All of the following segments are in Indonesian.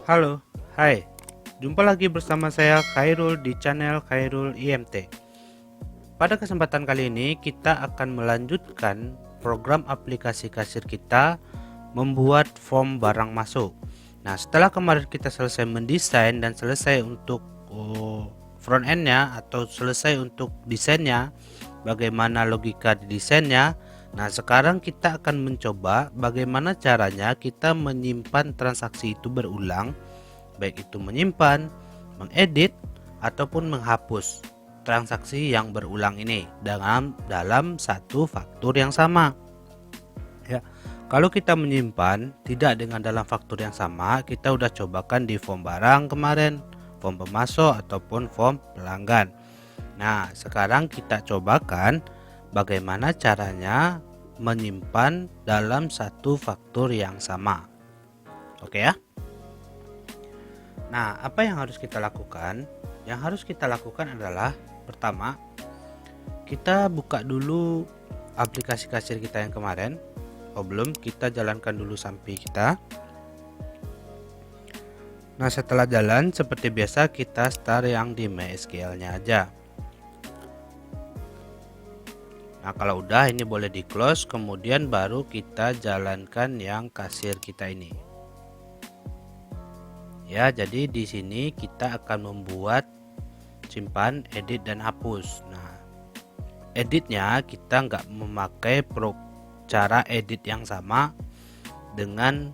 Halo, hai. Jumpa lagi bersama saya Khairul di channel Khairul IMT. Pada kesempatan kali ini kita akan melanjutkan program aplikasi kasir kita membuat form barang masuk. Nah, setelah kemarin kita selesai mendesain dan selesai untuk front end-nya atau selesai untuk desainnya, bagaimana logika di desainnya. Nah, sekarang kita akan mencoba bagaimana caranya kita menyimpan transaksi itu berulang, baik itu menyimpan, mengedit, ataupun menghapus transaksi yang berulang ini dalam satu faktur yang sama. Ya, kalau kita menyimpan tidak dengan dalam faktur yang sama, kita udah cobakan di form barang kemarin, form pemasok ataupun form pelanggan. Nah, sekarang kita cobakan bagaimana caranya menyimpan dalam satu faktur yang sama. Oke ya. Nah, apa yang harus kita lakukan? Yang harus kita lakukan adalah pertama, kita buka dulu aplikasi kasir kita yang kemarin. Belum, kita jalankan dulu sampai kita. Nah, setelah jalan seperti biasa kita start yang di MySQL-nya aja. Nah, kalau udah ini boleh di close, kemudian baru kita jalankan yang kasir kita ini. Ya, jadi di sini kita akan membuat simpan, edit, dan hapus. Nah, editnya kita nggak memakai cara edit yang sama dengan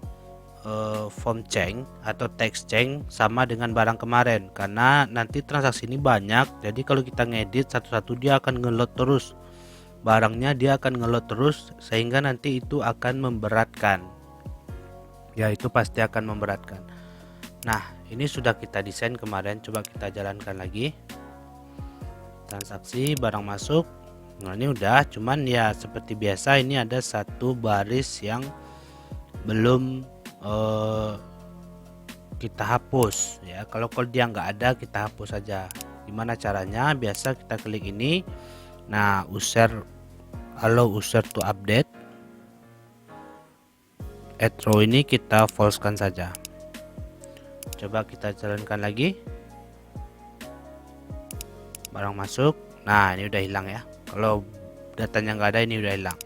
form change atau text change sama dengan barang kemarin, karena nanti transaksi ini banyak. Jadi kalau kita ngedit satu-satu dia akan ngeload terus barangnya, dia akan ngeload terus sehingga nanti itu akan memberatkan. Ya, itu pasti akan memberatkan. Nah, ini sudah kita desain kemarin, coba kita jalankan lagi. Transaksi barang masuk. Nah, ini udah, cuman ya seperti biasa ini ada satu baris yang belum kita hapus ya. Kalau dia nggak ada, kita hapus saja. Gimana caranya? Biasa kita klik ini. Nah, allow user to update. Add row ini kita false-kan saja. Coba kita jalankan lagi. Barang masuk. Nah, ini udah hilang ya. Kalau datanya nggak ada, ini udah hilang.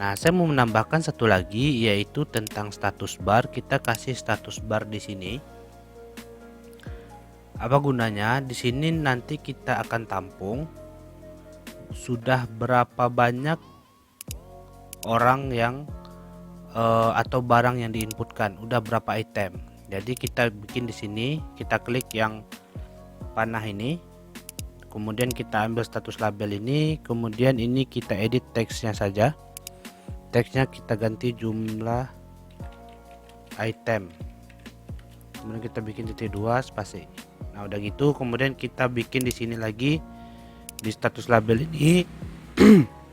Nah, saya mau menambahkan satu lagi, yaitu tentang status bar. Kita kasih status bar di sini. Apa gunanya? Di sini nanti kita akan tampung sudah berapa banyak orang yang atau barang yang diinputkan, udah berapa item. Jadi kita bikin di sini, kita klik yang panah ini, kemudian kita ambil status label ini, kemudian ini kita edit teksnya saja. Teksnya kita ganti jumlah item, kemudian kita bikin titik 2 spasi. Nah, udah gitu kemudian kita bikin di sini lagi di status label ini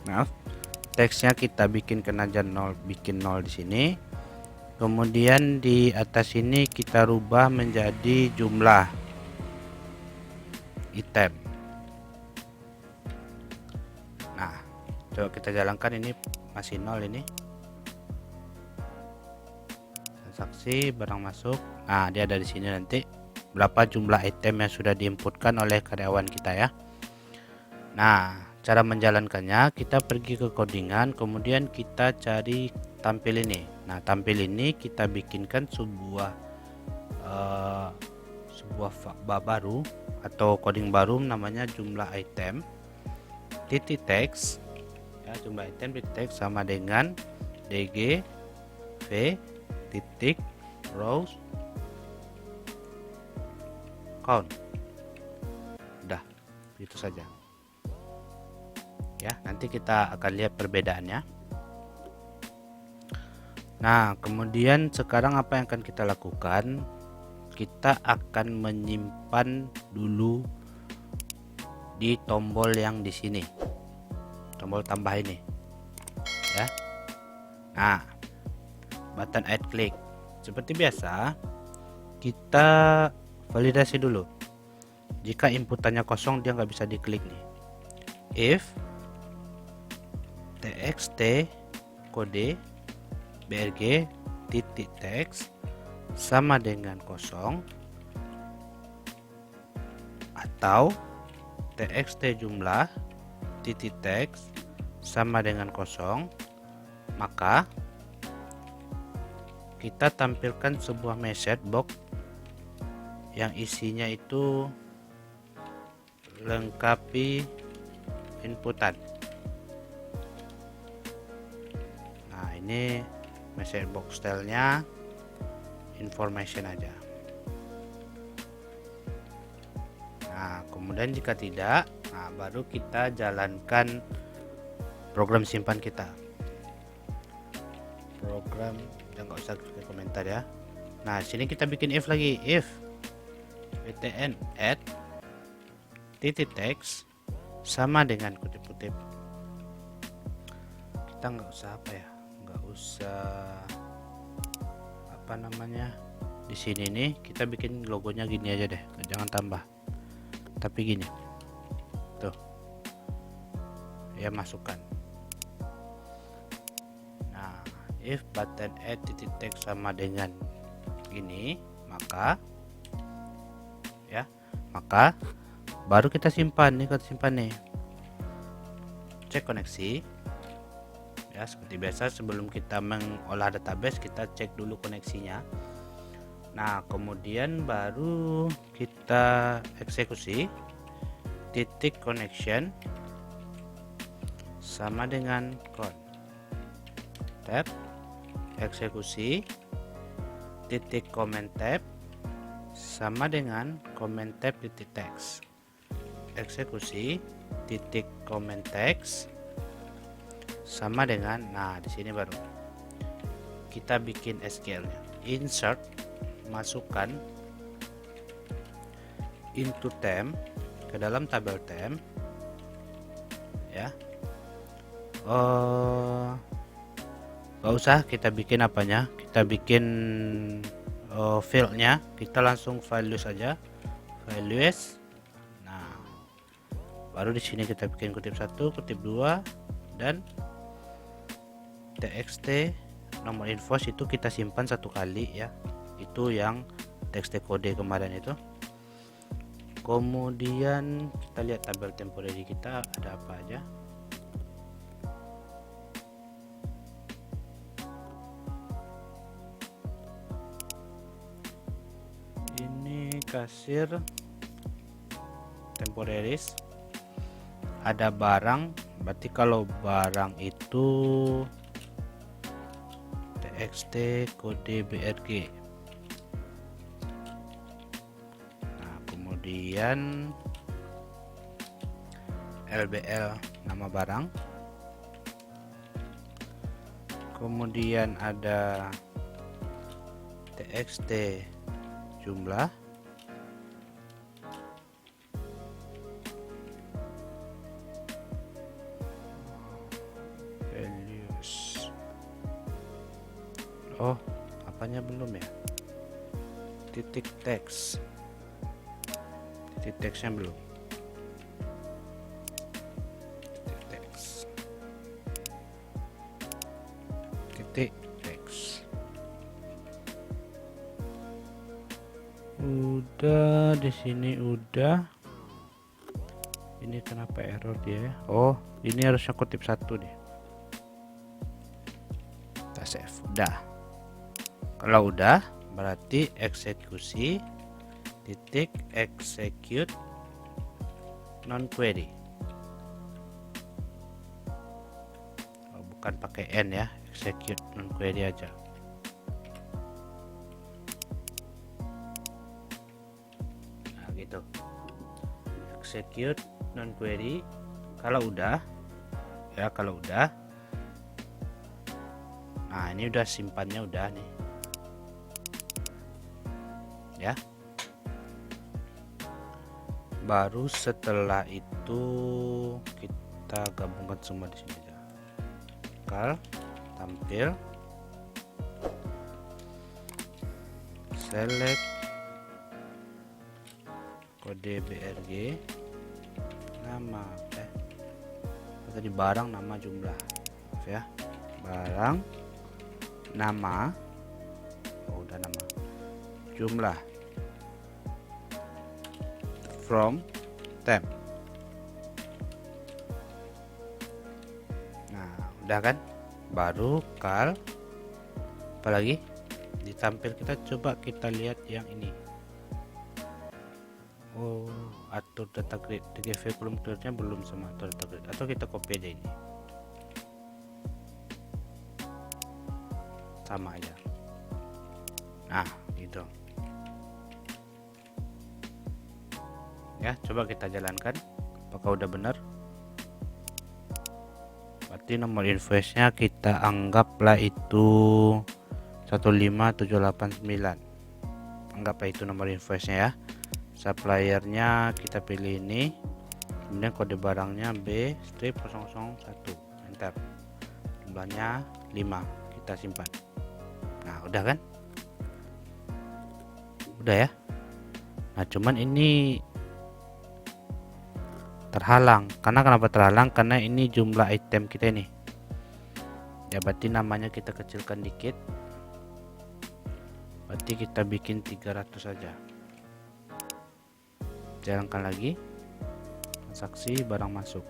maaf, teksnya kita bikin aja 0, bikin 0 di sini. Kemudian di atas ini kita rubah menjadi jumlah item. Nah, coba kita jalankan, ini masih 0 ini. Transaksi barang masuk. Nah, dia ada di sini nanti berapa jumlah item yang sudah diinputkan oleh karyawan kita ya. Nah, cara menjalankannya kita pergi ke codingan, kemudian kita cari tampil ini. Nah, tampil ini kita bikinkan sebuah baru atau coding baru namanya jumlah item titik text ya, jumlah item titik text sama dengan dg v titik rows count. Udah, itu saja ya, nanti kita akan lihat perbedaannya. Nah, kemudian sekarang apa yang akan kita lakukan? Kita akan menyimpan dulu di tombol yang di sini, tombol tambah ini ya. Nah, button add click seperti biasa kita validasi dulu. Jika inputannya kosong, dia nggak bisa diklik nih. If txt kode brg titik text sama dengan kosong, atau txt jumlah titik teks sama dengan kosong, maka kita tampilkan sebuah message box yang isinya itu lengkapi inputan. Nah, ini message box stylenya information aja. Nah, kemudian jika tidak, nah baru kita jalankan program simpan kita. Program, jangan nggak usah pakai komentar ya. Nah, sini kita bikin if lagi, if btn add titik teks sama dengan kutip-kutip. Kita nggak usah nggak usah di sini nih, kita bikin logonya gini aja deh, jangan tambah, tapi gini tuh ya, masukkan. Nah, if button add titik teks sama dengan ini, maka baru kita simpan nih, cek koneksi ya. Seperti biasa, sebelum kita mengolah database, kita cek dulu koneksinya. Nah, kemudian baru kita eksekusi titik connection sama dengan con tab, eksekusi titik comment tab sama dengan comment tab titik teks, eksekusi titik comment text sama dengan, nah di sini baru kita bikin SQL-nya. Insert, masukkan into temp ke dalam tabel temp ya. Gak usah kita bikin apanya, kita bikin fieldnya, kita langsung values aja, values. Nah, baru di sini kita bikin kutip 1, kutip 2, dan txt nomor invoice itu kita simpan satu kali ya, itu yang txt kode kemarin itu. Kemudian kita lihat tabel temporary kita ada apa aja. Ini kasir temporaries, ada barang, berarti kalau barang itu txt kode brg. Nah, kemudian lbl nama barang, kemudian ada txt jumlah, values. Oh, apanya belum ya? Titik teks, titik teksnya belum. Titik teks, titik teks. Udah di sini udah. Ini kenapa error dia? Oh, ini harusnya kutip 1 nih. Kita save. Udah. Kalau udah, berarti eksekusi titik execute non query. Oh, bukan pakai n ya, execute non query aja. Nah, gitu. Execute non query. Kalau udah ya, nah ini udah, simpannya udah nih ya. Baru setelah itu kita gabungkan semua di sini aja. Kal tampil, select kode brg, nama tadi barang, nama, jumlah, maaf ya, barang, nama, oh udah nama, jumlah from temp. Nah, udah kan? Baru kal apalagi ditampil, kita coba kita lihat yang ini. Oh, atur data grid DGV column clearnya belum sama atur data grid, atau kita copy aja ini. Sama aja. Nah, gitu. Ya, coba kita jalankan. Apakah udah benar? Berarti nomor invoice-nya kita anggaplah itu 15789. Anggaplah itu nomor invoice-nya ya. Supplier-nya kita pilih ini. Kemudian kode barangnya B-001. Enter. Jumlahnya 5. Kita simpan. Nah, udah kan? Udah ya. Nah, cuman ini terhalang. Karena kenapa terhalang? Karena ini jumlah item kita ini. Ya, berarti namanya kita kecilkan dikit. Berarti kita bikin 300 saja. Jalankan lagi. Transaksi barang masuk.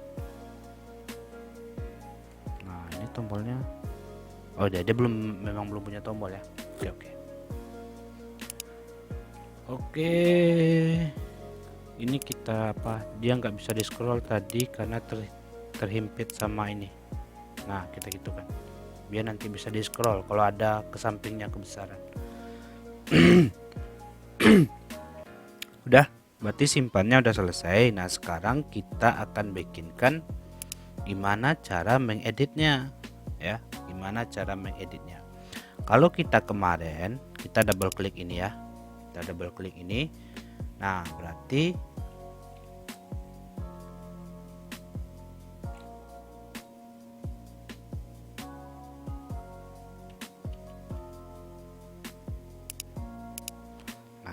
Nah, ini tombolnya. Oh, dia memang belum punya tombol ya. Oke. Ini kita apa? Dia nggak bisa di scroll tadi karena terhimpit sama ini. Nah, kita gitu kan. Biar nanti bisa di scroll kalau ada ke sampingnya kebesaran. Udah, berarti simpannya udah selesai. Nah, sekarang kita akan bikinkan gimana cara mengeditnya ya. Gimana cara mengeditnya? Kalau kita kemarin kita double klik ini ya. Kita double klik ini. Nah, berarti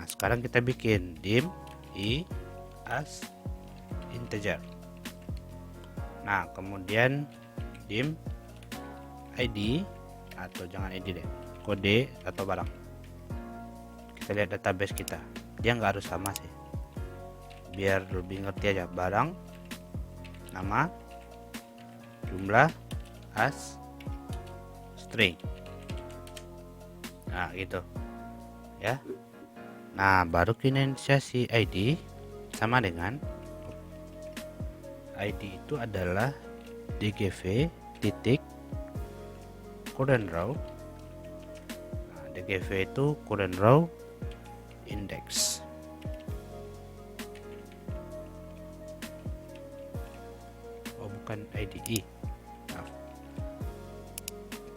sekarang kita bikin dim I as integer. Nah, kemudian dim ID, atau jangan ID deh, kode atau barang. Kita lihat database kita, dia nggak harus sama sih, biar lebih ngerti aja. Barang, nama, jumlah, as, string. Nah, gitu ya. Nah, baru kita inisiasi ID sama dengan ID itu adalah DGV titik current row. Nah, DGV itu current row index. Oh, bukan IDE.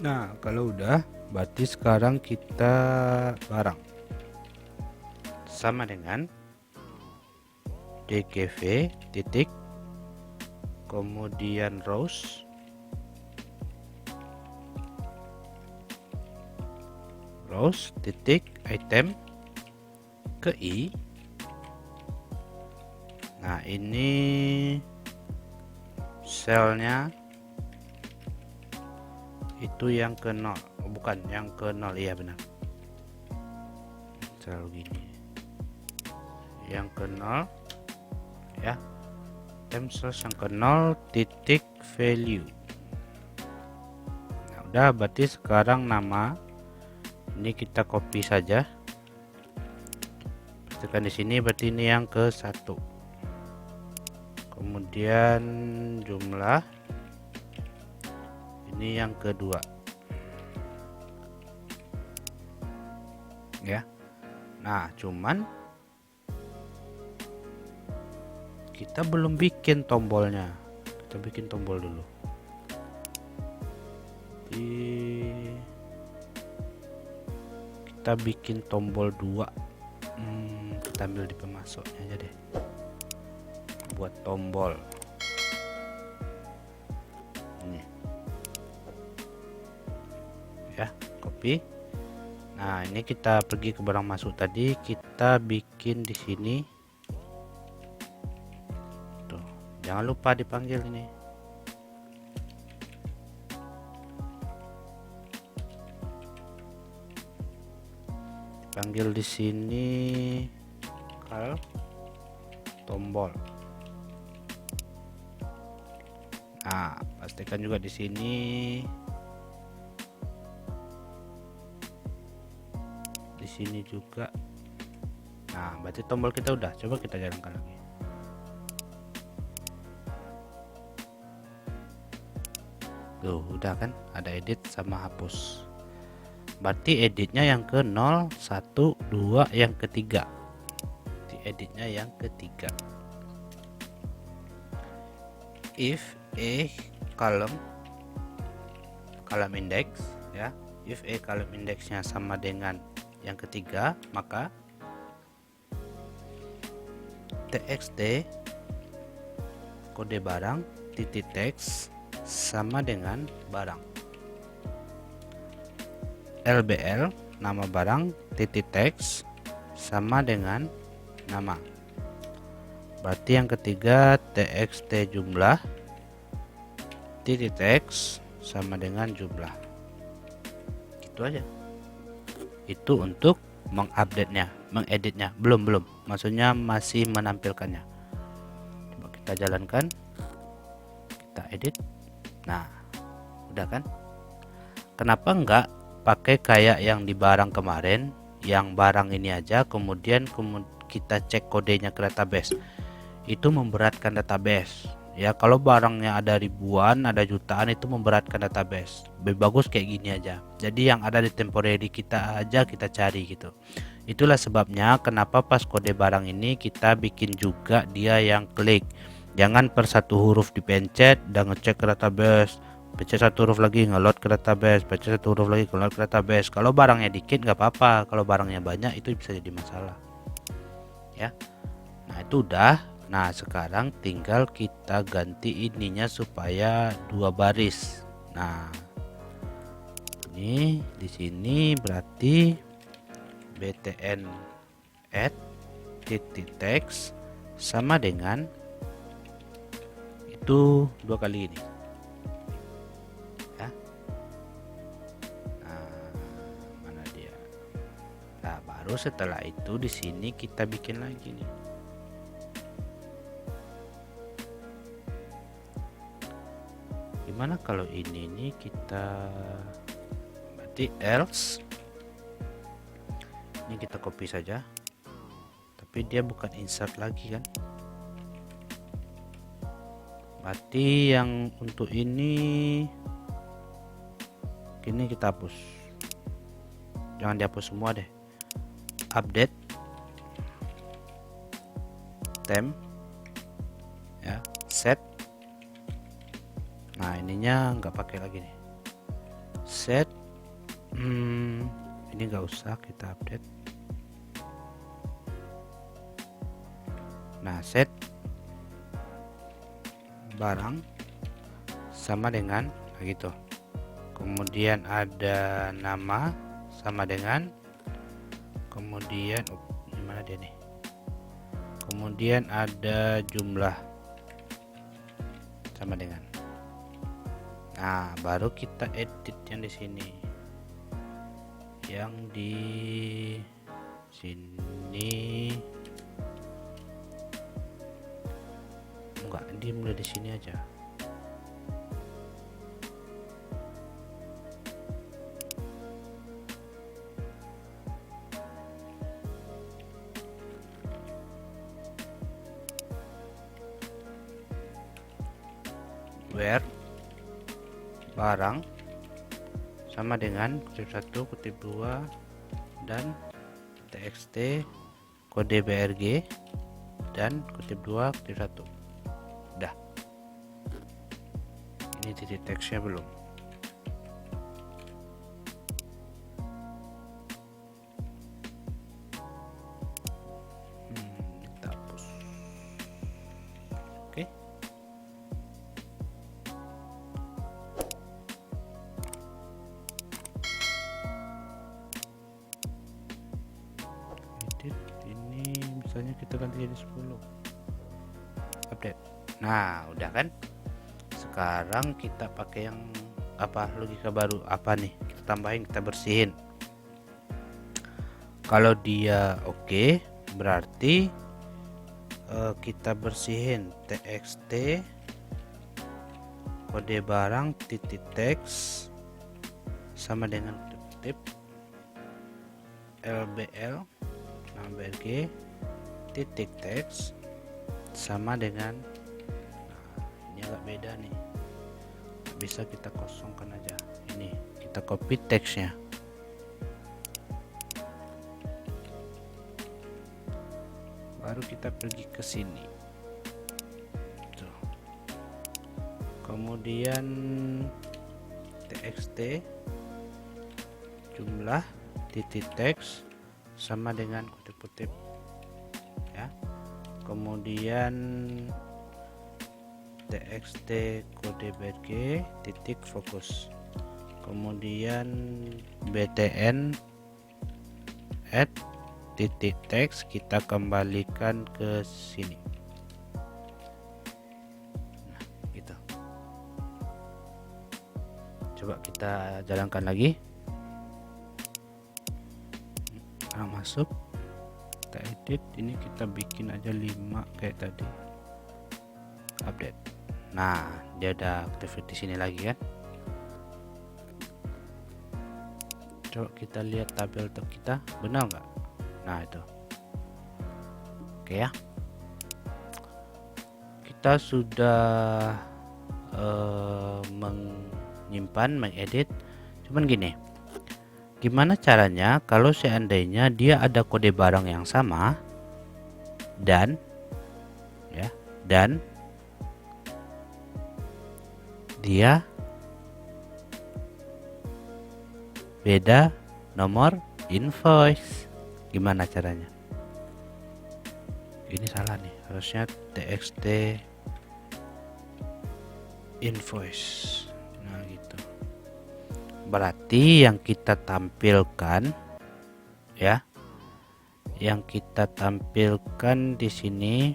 Nah, kalau udah, berarti sekarang kita barang sama dengan DGV titik kemudian rows titik item ke I. Nah, ini selnya itu yang ke 0, bukan yang ke 0, iya benar, sel gini yang ke 0 ya, item source yang ke 0 titik value. Nah, udah, berarti sekarang nama ini kita copy saja, pastikan di sini, berarti ini yang ke 1. Kemudian jumlah ini yang kedua ya. Nah, cuman kita belum bikin tombolnya. Kita bikin tombol dulu. Kita bikin tombol 2. Kita ambil di pemasoknya aja deh. Buat tombol. Ini. Ya, copy. Nah, ini kita pergi ke barang masuk tadi, kita bikin di sini. Jangan lupa dipanggil ini. panggil di sini kal tombol. Nah, pastikan juga di sini juga. Nah, berarti tombol kita udah. Coba kita jalankan lagi. Tuh, udah kan? Ada edit sama hapus. Berarti editnya yang ke 0, 1, 2, yang ketiga. Di editnya yang ketiga. If a column index ya, if a column indexnya sama dengan yang ketiga, maka txt kode barang titik teks sama dengan barang. LBL nama barang titik teks sama dengan nama. Berarti yang ketiga txt jumlah titik teks sama dengan jumlah. Itu aja. Itu untuk mengupdate-nya, mengeditnya. Belum. Maksudnya masih menampilkannya. Coba kita jalankan. Kita edit. Nah, udah kan? Kenapa enggak pakai kayak yang di barang kemarin, yang barang ini aja, kemudian kita cek kodenya ke database. Itu memberatkan database. Ya, kalau barangnya ada ribuan, ada jutaan, itu memberatkan database. Lebih bagus kayak gini aja. Jadi yang ada di temporary kita aja kita cari gitu. Itulah sebabnya kenapa pas kode barang ini kita bikin juga dia yang klik. Jangan per satu huruf dipencet dan ngecek ke database. Pencet satu huruf lagi ngeload ke database, pencet satu huruf lagi ngeload ke database. Kalau barangnya dikit nggak apa-apa, kalau barangnya banyak itu bisa jadi masalah. Ya. Nah, itu udah. Nah, sekarang tinggal kita ganti ininya supaya 2 baris. Nah, ini di sini berarti btn add titik teks sama dengan itu 2 kali ini. Ya. Nah, mana dia? Nah, baru setelah itu di sini kita bikin lagi nih. Gimana kalau ini nih kita berarti else ini kita copy saja, tapi dia bukan insert lagi kan. Berarti yang untuk ini kita hapus, jangan dihapus semua deh. Update temp ya, set. Nah, ininya nggak pakai lagi nih, set. Ini nggak usah kita update. Nah, set barang sama dengan gitu. Kemudian ada nama sama dengan, kemudian gimana dia nih, kemudian ada jumlah sama dengan. Nah, baru kita edit yang di sini. Yang di sini enggak, dia mulai di sini aja. Where barang sama dengan kutip 1, kutip 2 dan txt kode brg dan kutip 2, kutip 1. Udah. Ini titik teksnya belum. Kita hapus. Oke. Ini misalnya kita ganti jadi 10. Update. Nah, udah kan? Sekarang kita pakai yang apa, logika baru apa nih? Kita tambahin, kita bersihin. Kalau dia oke, berarti kita bersihin txt kode barang titik teks sama dengan kutip lbl nama brg titik teks sama dengan, nah, ini agak beda nih, bisa kita kosongkan aja, ini kita copy teksnya, baru kita pergi ke sini tuh. Kemudian txt jumlah titik teks sama dengan kutip-kutip ya. Kemudian txt kode brg titik fokus, kemudian btn add titik teks kita kembalikan ke sini. Nah, gitu. Coba kita jalankan lagi. Nah, masuk, kita edit, ini kita bikin aja 5 kayak tadi, update. Nah, dia udah aktif di sini lagi kan. Coba kita lihat tabel kita, benar nggak? Nah, itu oke ya, kita sudah menyimpan, mengedit. Cuman gini, gimana caranya kalau seandainya dia ada kode barang yang sama dan ya, dan dia beda nomor invoice, gimana caranya? Ini salah nih, harusnya txt invoice. Nah, gitu. Berarti yang kita tampilkan ya, yang kita tampilkan di sini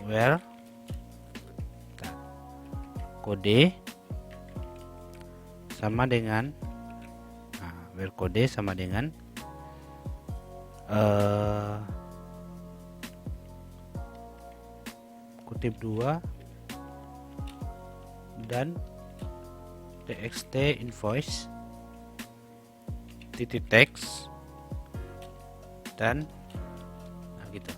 where kode sama dengan, nah, where kode sama dengan kutip 2 dan txt invoice titik teks dan, nah, gitu.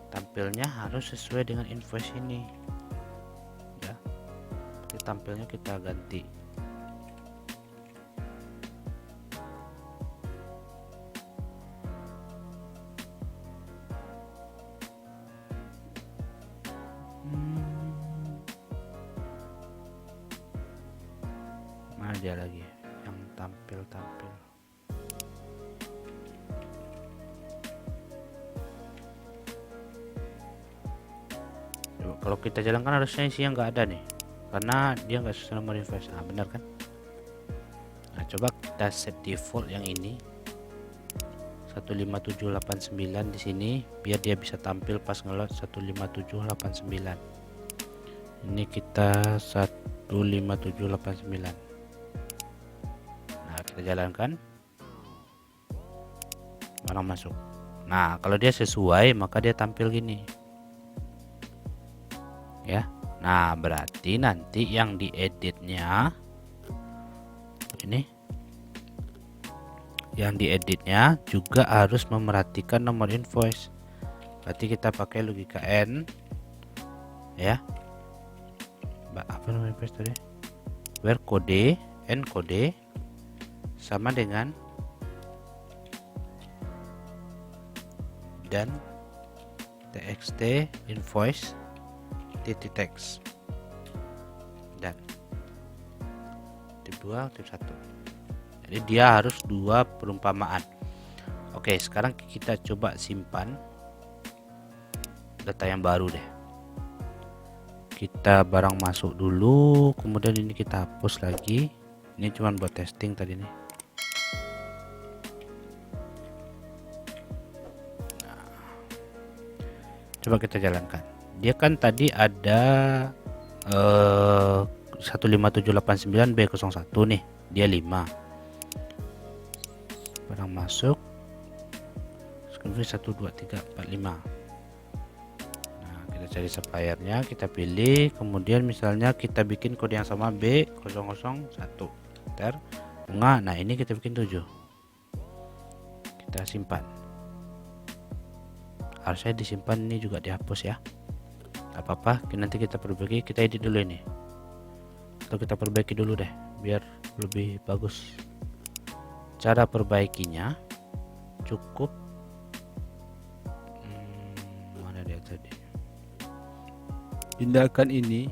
Tampilnya harus sesuai dengan invoice ini ya. Jadi tampilnya kita ganti. Mana dia lagi yang tampil. Coba, kalau kita jalankan harusnya isinya nggak ada nih, karena dia nggak sesuai nomor invoice. Nah, benar kan? Nah, coba kita set default yang ini 15789 di sini biar dia bisa tampil pas ngeload 15789. Ini kita 15789. Nah, kita jalankan, barang masuk. Nah, kalau dia sesuai maka dia tampil gini ya. Nah, berarti nanti yang dieditnya ini, yang dieditnya juga harus memerhatikan nomor invoice. Berarti kita pakai logika N ya. Apa nomor invoice tadi? Where kode N kode sama dengan dan txt invoice titik teks dan tip 2 tip 1. Jadi dia harus 2 perumpamaan. Oke, sekarang kita coba simpan data yang baru deh. Kita barang masuk dulu, kemudian ini kita hapus lagi. Ini cuma buat testing tadi nih. Nah, coba kita jalankan. Dia kan tadi ada 15789B01 nih, dia 5. barang masuk screen 1 2 3 4 5. Nah, kita cari suppliernya, kita pilih, kemudian misalnya kita bikin kode yang sama B001 enter bunga. Nah, ini kita bikin 7, kita simpan. Harusnya disimpan, ini juga dihapus ya, apa-apa, nanti kita perbaiki, kita edit dulu ini, atau kita perbaiki dulu deh biar lebih bagus. Cara perbaikinya cukup mana dia tadi, pindahkan ini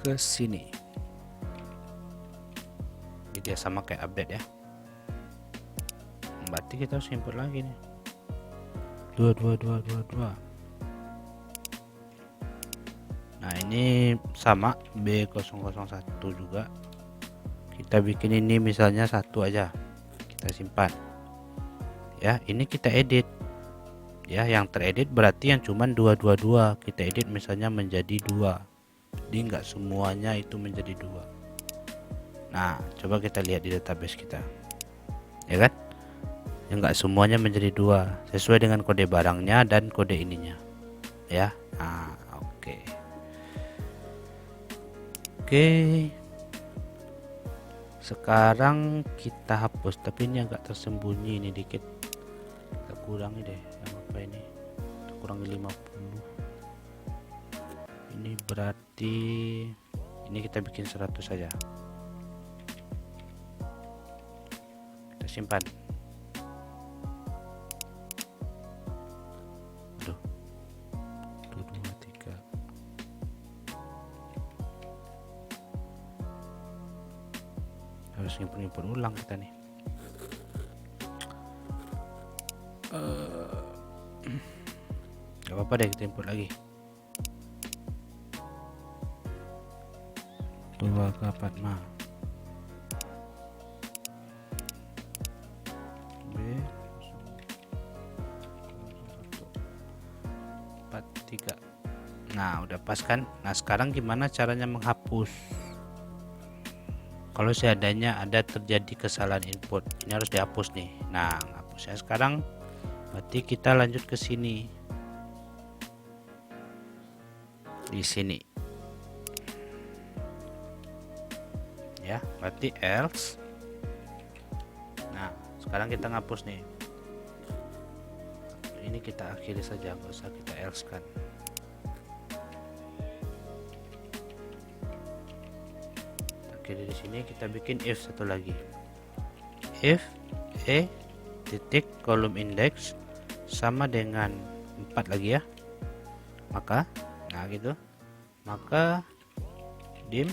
ke sini, jadi sama kayak update ya. Berarti kita harus import lagi nih 2222. Nah, ini sama B001 juga, kita bikin ini misalnya 1 aja, kita simpan ya. Ini kita edit ya, yang teredit berarti yang cuman 222 kita edit misalnya menjadi 2, jadi enggak semuanya itu menjadi 2. Nah, coba kita lihat di database kita ya kan, enggak semuanya menjadi 2 sesuai dengan kode barangnya dan kode ininya ya. Nah, oke. Sekarang kita hapus, tapi ini agak tersembunyi ini dikit, kita kurangi deh yang apa ini, kita kurangi 50. Ini berarti ini kita bikin 100 saja, kita simpan. Aduh, 1 2 3. Harus import ulang kita nih. Gak apa-apa deh, kita import lagi. 2 ke 4 mah B001 43. Nah, udah pas kan. Nah, sekarang gimana caranya menghapus? Kalau seandainya ada terjadi kesalahan input, ini harus dihapus nih. Nah, hapusnya sekarang berarti kita lanjut ke sini, di sini ya, berarti else. Nah, sekarang kita ngapus nih, ini kita akhiri saja, nggak usah kita else kan. Jadi di sini kita bikin if satu lagi, if e titik kolom index sama dengan 4 lagi ya, maka nah gitu, maka dim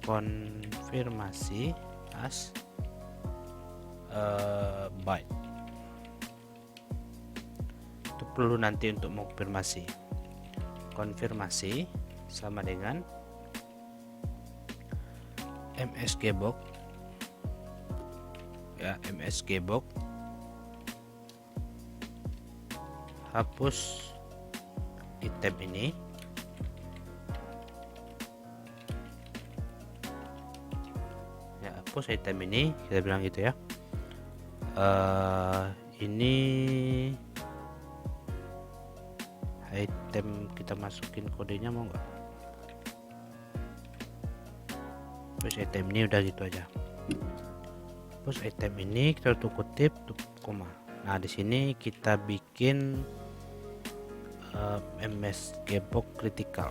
konfirmasi as byte. Itu perlu nanti untuk mengonfirmasi. Konfirmasi sama dengan msgbox ya, msgbox hapus item ini ya, hapus item ini, kita bilang gitu ya. Ini item, kita masukin kodenya mau nggak? Terus item ini udah gitu aja. Terus item ini kita tutup kutip, tutup koma. Nah, di sini kita bikin msgbox critical.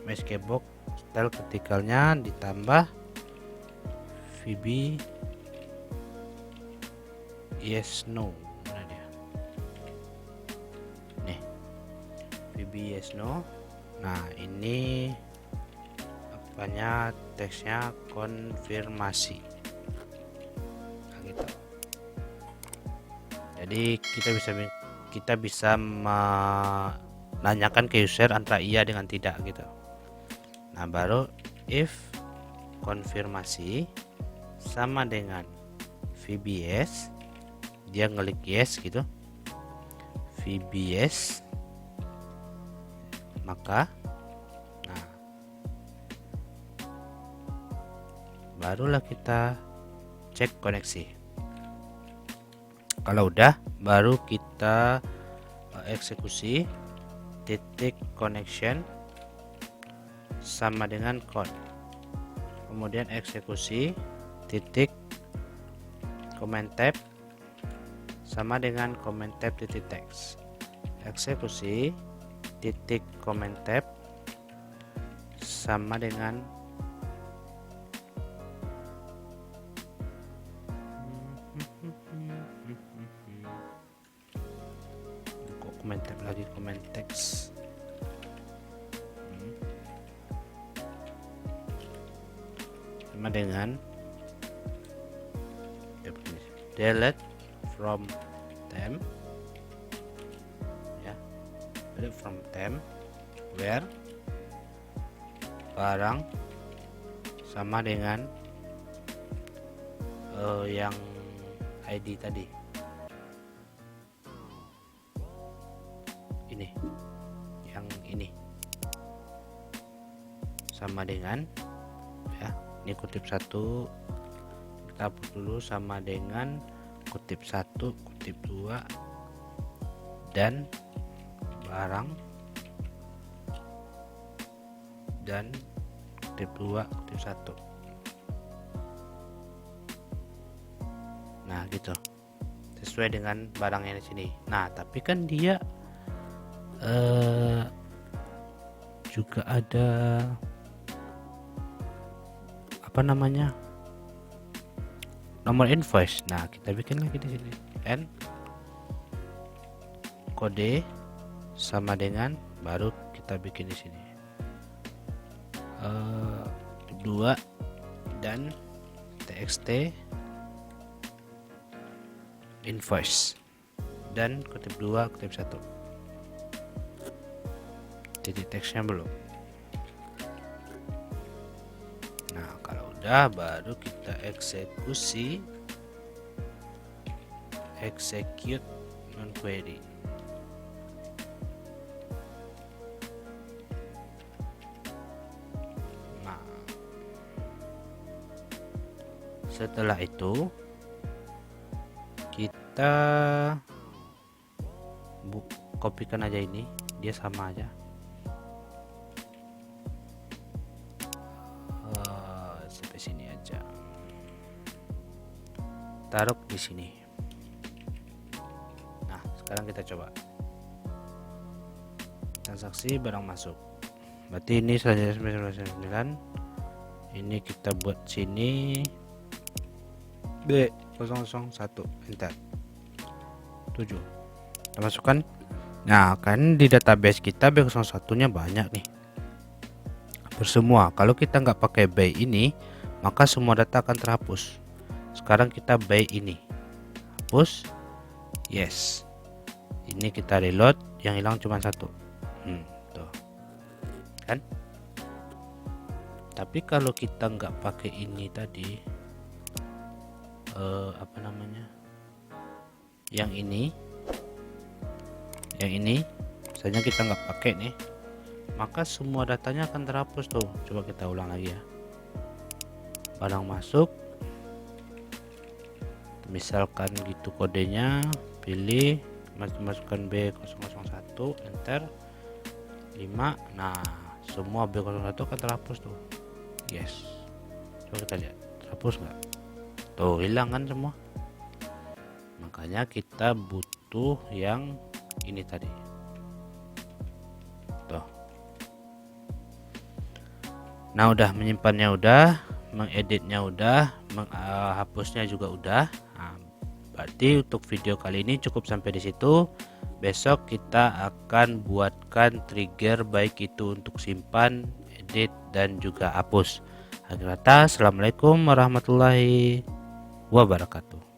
Msgbox style criticalnya ditambah VB yes no. Yes no. Nah, ini apanya, teksnya konfirmasi. Nah, gitu. Jadi kita bisa menanyakan ke user antara iya dengan tidak gitu. Nah, baru if konfirmasi sama dengan VBS, dia ngelik yes gitu, VBS maka nah barulah kita cek koneksi. Kalau udah, baru kita eksekusi titik connection sama dengan code, kemudian eksekusi titik command tab sama dengan command tab titik text, eksekusi titik command tab sama dengan command tab lagi, command text sama dengan delete from temp ya, delete from temp where barang sama dengan yang ID tadi ini, yang ini sama dengan ya, ini kutip 1 kita hapus dulu, sama dengan kutip 1 kutip 2 dan barang dan kutip 2 kutip 1. Nah gitu, sesuai dengan barang yang di sini. Nah tapi kan dia juga ada apa namanya, nomor invoice. Nah kita bikin lagi di sini, n kode sama dengan, baru kita bikin di sini 2 dan txt invoice dan kutip 2 kutip 1, titik teksnya belum. Nah kalau udah, baru kita eksekusi execute non query. Nah setelah itu kita kopikan aja ini, dia sama aja. Sampai sini aja, taruh di sini. Nah sekarang kita coba transaksi barang masuk, berarti ini 199, ini kita buat sini B001 enter 7 kita masukkan. Nah kan di database kita B01 nya banyak nih, semua. Kalau kita nggak pakai by ini, maka semua data akan terhapus. Sekarang kita by ini, hapus, yes. Ini kita reload, yang hilang cuma 1. Tuh kan. Tapi kalau kita nggak pakai ini tadi, apa namanya, yang ini misalnya kita nggak pakai nih, maka semua datanya akan terhapus tuh. Coba kita ulang lagi ya, barang masuk misalkan gitu, kodenya pilih, masukkan B001 enter 5. Nah semua B01 akan terhapus tuh, yes. Coba kita lihat terhapus nggak, tuh hilang kan semua. Makanya kita butuh yang ini tadi tuh. Nah udah menyimpannya, udah mengeditnya, udah menghapusnya juga udah. Nah, berarti untuk video kali ini cukup sampai di situ. Besok kita akan buatkan trigger, baik itu untuk simpan, edit, dan juga hapus. Akhir kata, assalamualaikum warahmatullahi wabarakatuh.